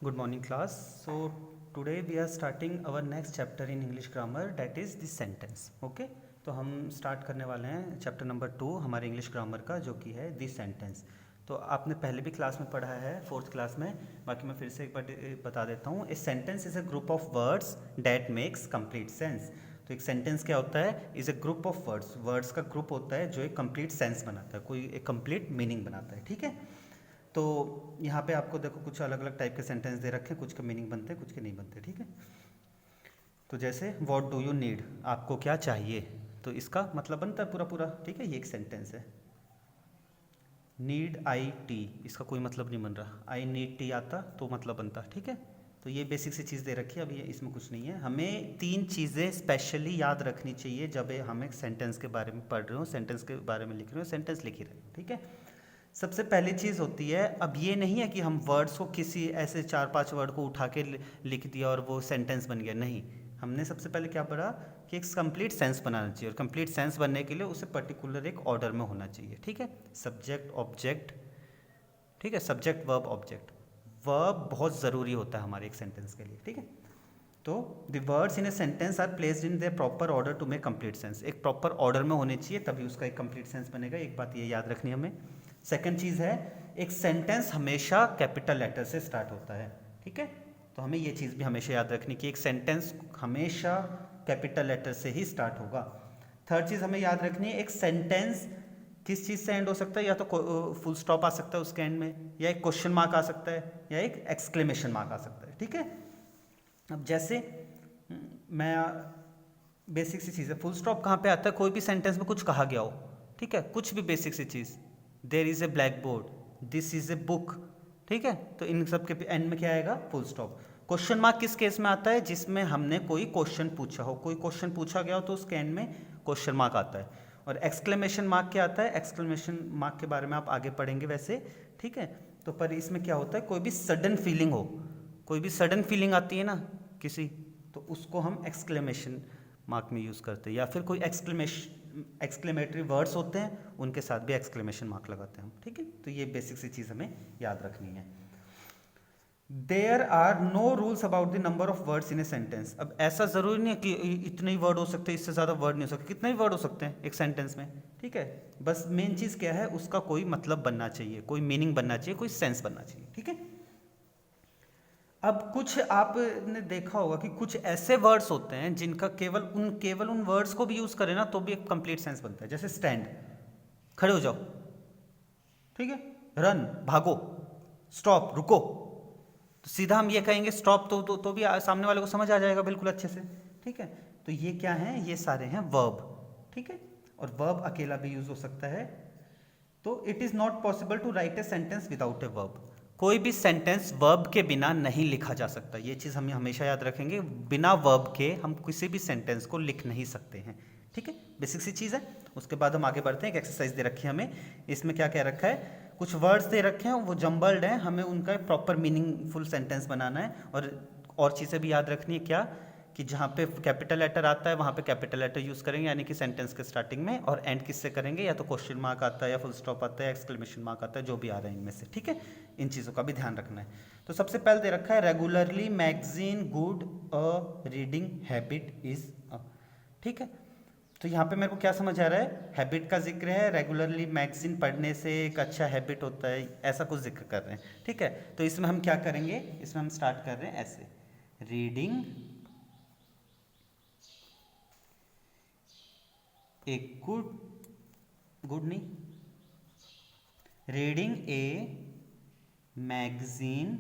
Good morning, class. So today we are starting our next chapter in English grammar, that is the sentence. Okay? तो हम start करने वाले हैं chapter number 2 हमारे English grammar का, जो कि है दी सेंटेंस. तो आपने पहले भी क्लास में पढ़ा है, फोर्थ क्लास में. बाकी मैं फिर से एक बार बता देता हूँ. A sentence is a group of words that makes complete sense. तो एक सेंटेंस क्या होता है? Is a group of words. Words का ग्रुप होता है जो एक कंप्लीट सेंस बनाता है, कोई एक कंप्लीट मीनिंग बनाता है. ठीक है? तो यहाँ पे आपको देखो कुछ अलग अलग टाइप के सेंटेंस दे रखे हैं, कुछ के मीनिंग बनते हैं, कुछ के नहीं बनते. ठीक है? तो जैसे व्हाट डू यू नीड, आपको क्या चाहिए, तो इसका मतलब बनता है पूरा पूरा. ठीक है? ये एक सेंटेंस है. नीड आई टी, इसका कोई मतलब नहीं बन रहा. आई नीड टी आता तो मतलब बनता. ठीक है? तो ये बेसिक सी चीज़ दे रखी है. अब ये इसमें कुछ नहीं है. हमें 3 चीज़ें स्पेशली याद रखनी चाहिए जब हम एक सेंटेंस के बारे में पढ़ रहे हो, सेंटेंस के बारे में लिख रहे हो, सेंटेंस लिख ही रहे हो. ठीक है? सबसे पहली चीज़ होती है, अब ये नहीं है कि हम वर्ड्स को किसी ऐसे 4-5 वर्ड को उठा के लिख दिया और वो सेंटेंस बन गया. नहीं, हमने सबसे पहले क्या पढ़ा कि एक कंप्लीट सेंस बनाना चाहिए, और कंप्लीट सेंस बनने के लिए उसे पर्टिकुलर एक ऑर्डर में होना चाहिए. ठीक है? Subject object. ठीक है? Subject verb object. वर्ब बहुत ज़रूरी होता है हमारे एक सेंटेंस के लिए. ठीक है? तो the words in a sentence are placed in their proper order to make complete sense. एक प्रॉपर ऑर्डर में होने चाहिए, तभी उसका एक कंप्लीट सेंस बनेगा. एक बात ये याद रखनी हमें. सेकंड चीज़ है, एक सेंटेंस हमेशा कैपिटल लेटर से स्टार्ट होता है. ठीक है? तो हमें ये चीज़ भी हमेशा याद रखनी कि एक सेंटेंस हमेशा कैपिटल लेटर से ही स्टार्ट होगा. थर्ड चीज़ हमें याद रखनी है, एक सेंटेंस किस चीज़ से एंड हो सकता है? या तो फुल स्टॉप आ सकता है उसके एंड में, या एक क्वेश्चन मार्क आ सकता है, या एक एक्सक्लेमेशन मार्क आ सकता है. ठीक है? अब जैसे मैं बेसिक सी चीज़ है, फुल स्टॉप कहाँ पे आता है? कोई भी सेंटेंस में कुछ कहा गया हो. ठीक है? कुछ भी बेसिक सी चीज़. There is a blackboard, this is a book. ठीक है? तो इन सब के एंड में क्या आएगा? Full stop. क्वेश्चन मार्क किस केस में आता है? जिसमें हमने कोई क्वेश्चन पूछा हो, कोई क्वेश्चन पूछा गया हो तो उसके एंड में क्वेश्चन मार्क आता है. और एक्सक्लेमेशन मार्क क्या आता है? एक्सक्लेमेशन मार्क के बारे में आप आगे पढ़ेंगे वैसे. ठीक है? तो पर इसमें क्या होता है, कोई भी सडन फीलिंग हो, कोई भी सडन फीलिंग आती है ना किसी, तो उसको हम एक्सक्लेमेशन मार्क में यूज़ करते हैं. या फिर कोई एक्सक्लेमेटरी वर्ड्स होते हैं, उनके साथ भी एक्सक्लेमेशन मार्क लगाते हैं हम. ठीक है? तो ये बेसिक सी चीज़ हमें याद रखनी है. There are no rules about the number of words in a sentence. अब ऐसा ज़रूरी नहीं है कि इतने ही वर्ड हो सकते हैं, इससे ज़्यादा वर्ड नहीं हो सकते. कितने ही वर्ड हो सकते हैं एक सेंटेंस में. ठीक है? बस मेन चीज़ क्या है, उसका कोई मतलब बनना चाहिए, कोई मीनिंग बनना चाहिए, कोई सेंस बनना चाहिए. ठीक है? अब कुछ आपने देखा होगा कि कुछ ऐसे वर्ड्स होते हैं जिनका केवल उन वर्ड्स को भी यूज़ करें ना तो भी एक कंप्लीट सेंस बनता है. जैसे स्टैंड, खड़े हो जाओ. ठीक है? रन, भागो. स्टॉप, रुको. तो सीधा हम ये कहेंगे स्टॉप, तो भी सामने वाले को समझ आ जाएगा बिल्कुल अच्छे से. ठीक है? तो ये क्या है? ये सारे हैं वर्ब. ठीक है? और वर्ब अकेला भी यूज हो सकता है. तो it is not possible to write a sentence without a verb. कोई भी सेंटेंस वर्ब के बिना नहीं लिखा जा सकता. ये चीज़ हम हमेशा याद रखेंगे. बिना वर्ब के हम किसी भी सेंटेंस को लिख नहीं सकते हैं. ठीक है? बेसिक सी चीज़ है. उसके बाद हम आगे बढ़ते हैं. एक एक्सरसाइज दे रखी है हमें. इसमें क्या क्या रखा है, कुछ वर्ड्स दे रखे हैं, वो जम्बल्ड हैं, हमें उनका प्रॉपर मीनिंगफुल सेंटेंस बनाना है. और चीज़ें भी याद रखनी है. क्या कि जहाँ पे कैपिटल लेटर आता है वहाँ पे कैपिटल लेटर यूज़ करेंगे, यानी कि सेंटेंस के स्टार्टिंग में. और एंड किससे करेंगे? या तो क्वेश्चन मार्क आता है, या फुल स्टॉप आता है, एक्सक्लेमेशन मार्क आता है, जो भी आ रहा है इनमें से. ठीक है? इन चीज़ों का भी ध्यान रखना है. तो सबसे पहले दे रखा है, regularly magazine good a reading habit is a. ठीक है? तो यहाँ पे मेरे को क्या समझ आ रहा है? हैबिट का जिक्र है, रेगुलरली मैगजीन पढ़ने से एक अच्छा हैबिट होता है, ऐसा कुछ जिक्र कर रहे हैं. ठीक है? तो इसमें हम क्या करेंगे? इसमें हम स्टार्ट कर रहे हैं ऐसे, रीडिंग एक गुड नहीं, reading a magazine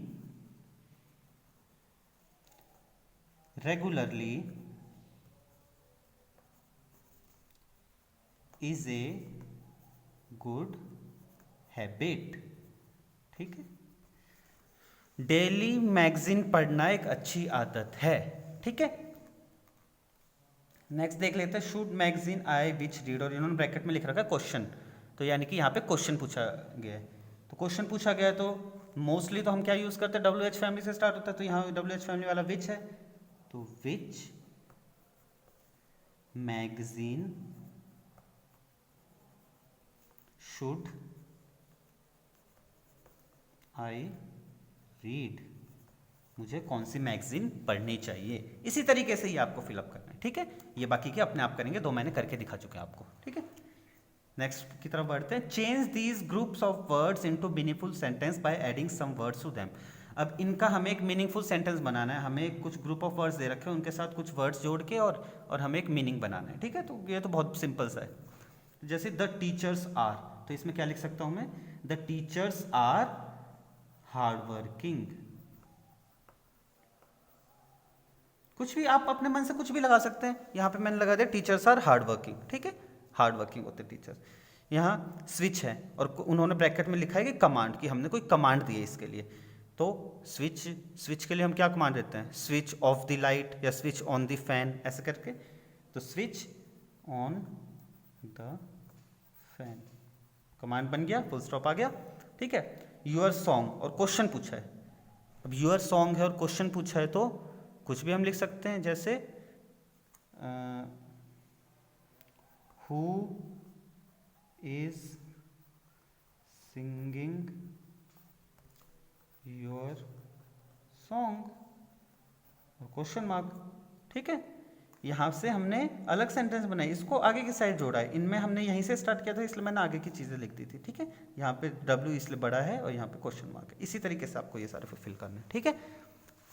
regularly is a good habit. ठीक है? डेली मैगजीन पढ़ना एक अच्छी आदत है. ठीक है? नेक्स्ट देख लेते हैं, should magazine I which read, और इन्होंने ब्रैकेट में लिख रखा है क्वेश्चन. तो यानी कि यहाँ पे क्वेश्चन पूछा गया है. तो क्वेश्चन पूछा गया है तो मोस्टली तो हम क्या यूज़ करते हैं? डब्ल्यू एच फैमिली से स्टार्ट होता है. तो यहाँ डब्ल्यू एच फैमिली वाला विच है, तो which magazine should I read. मुझे कौन सी मैगजीन पढ़नी चाहिए। इसी तरीके से ही आपको फिलअप करना है, ठीक है। ये बाकी के अपने आप करेंगे, 2 मैंने करके दिखा चुके हैं आपको, ठीक है। नेक्स्ट की तरफ बढ़ते हैं। Change these groups of words into meaningful sentence by adding some words to them. अब इनका हमें एक मीनिंगफुल सेंटेंस बनाना है। हमें कुछ ग्रुप ऑफ वर्ड्स दे रखे हैं, उनके साथ कुछ वर्ड्स जोड़ के और हमें एक मीनिंग बनाना है, ठीक है। तो ये तो बहुत सिंपल सा है। जैसे द टीचर्स आर, तो इसमें क्या लिख सकता हूँ मैं, the teachers are hard working. कुछ भी आप अपने मन से कुछ भी लगा सकते हैं। यहाँ पे मैंने लगा दिया टीचर्स आर हार्ड वर्किंग, ठीक है। हार्ड वर्किंग होते टीचर्स। यहाँ स्विच है और उन्होंने ब्रैकेट में लिखा है कि कमांड, कि हमने कोई कमांड दी है इसके लिए। तो स्विच के लिए हम क्या कमांड देते हैं, स्विच ऑफ द लाइट या स्विच ऑन द फैन, ऐसे करके। तो switch on the fan command बन गया, फुल स्टॉप आ गया, ठीक है। यूअर सॉन्ग और क्वेश्चन पूछा है। अब यूअर सॉन्ग है और क्वेश्चन पूछा है तो कुछ भी हम लिख सकते हैं, जैसे who is singing your song और क्वेश्चन मार्क, ठीक है। यहाँ से हमने अलग सेंटेंस बनाई, इसको आगे की साइड जोड़ा है। इनमें हमने यहीं से स्टार्ट किया था, इसलिए मैंने आगे की चीज़ें लिख दी थी, ठीक है। यहाँ पे W इसलिए बड़ा है और यहाँ पे क्वेश्चन मार्क है। इसी तरीके से आपको ये सारे फिल करना है, ठीक है।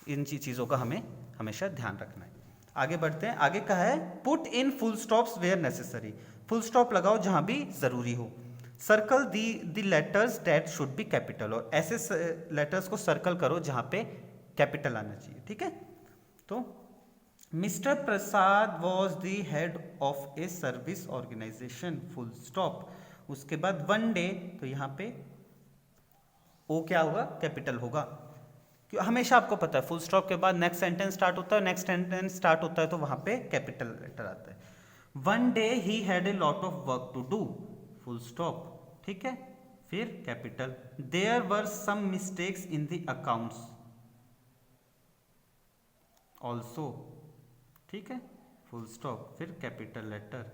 इन चीज़ों का हमें हमेशा ध्यान रखना है। आगे बढ़ते हैं। आगे का है put in full stops where necessary. Full stop लगाओ जहाँ भी ज़रूरी हो। Circle the letters that should be capital, और ऐसे लेटर्स को सर्कल करो जहाँ पे कैपिटल आना चाहिए, ठीक है। तो Mister Prasad was the head of a service organisation, full stop. उसके बाद वन डे, तो यहाँ पे ओ क्या होगा, कैपिटल होगा। क्यों, हमेशा आपको पता है फुल स्टॉप के बाद नेक्स्ट सेंटेंस स्टार्ट होता है, नेक्स्ट सेंटेंस स्टार्ट होता है तो वहां पे कैपिटल लेटर आता है। One day he had a lot of work to do, full stop, ठीक है। फिर capital. There were some mistakes in the accounts also, ठीक है, फुल स्टॉप। फिर capital letter.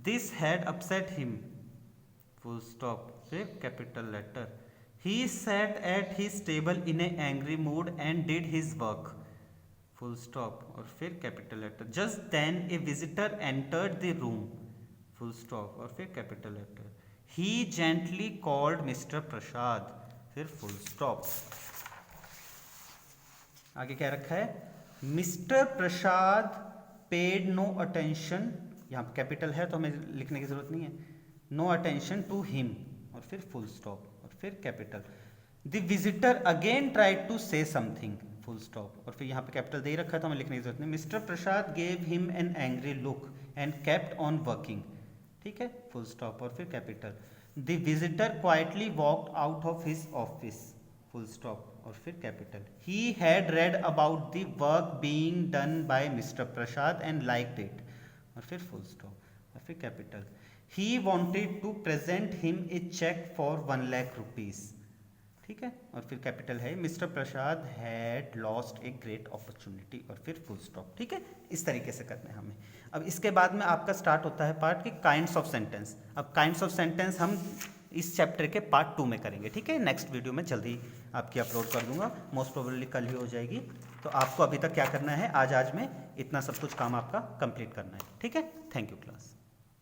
This had upset him, full stop, फिर capital letter. He sat at his table in an angry mood and did his work, full stop, और फिर capital letter. Just then a visitor entered the room, full stop, और फिर capital letter. He gently called Mr. Prasad, फिर full stop. आगे क्या रखा है, Mr. Prasad paid no attention, यहाँ पे कैपिटल है तो हमें लिखने की जरूरत नहीं है, no attention to him, और फिर फुल स्टॉप और फिर capital. The visitor again tried to say something, full stop, और फिर यहाँ पे कैपिटल दे रखा है तो हमें लिखने की जरूरत नहीं। Mister Prasad gave him an angry look and kept on working, ठीक है, फुल स्टॉप, और फिर capital. The visitor quietly walked out of his office, full stop, और फिर capital. He had read about the work being done by mister Prasad and liked it, और फिर full stop, और फिर capital. He wanted to present him a check for 1 lakh rupees, ठीक है, और फिर कैपिटल है। Mister Prasad had lost a great opportunity, और फिर फुल स्टॉप, ठीक है। इस तरीके से करना है हमें। अब इसके बाद में आपका स्टार्ट होता है पार्ट की काइंड्स ऑफ सेंटेंस। अब काइंड्स ऑफ सेंटेंस हम इस चैप्टर के पार्ट 2 में करेंगे, ठीक है। नेक्स्ट वीडियो में जल्दी आपकी अपलोड कर दूंगा, मोस्ट प्रोबेबली कल ही हो जाएगी। तो आपको अभी तक क्या करना है, आज में इतना सब कुछ काम आपका कंप्लीट करना है, ठीक है। Thank you class.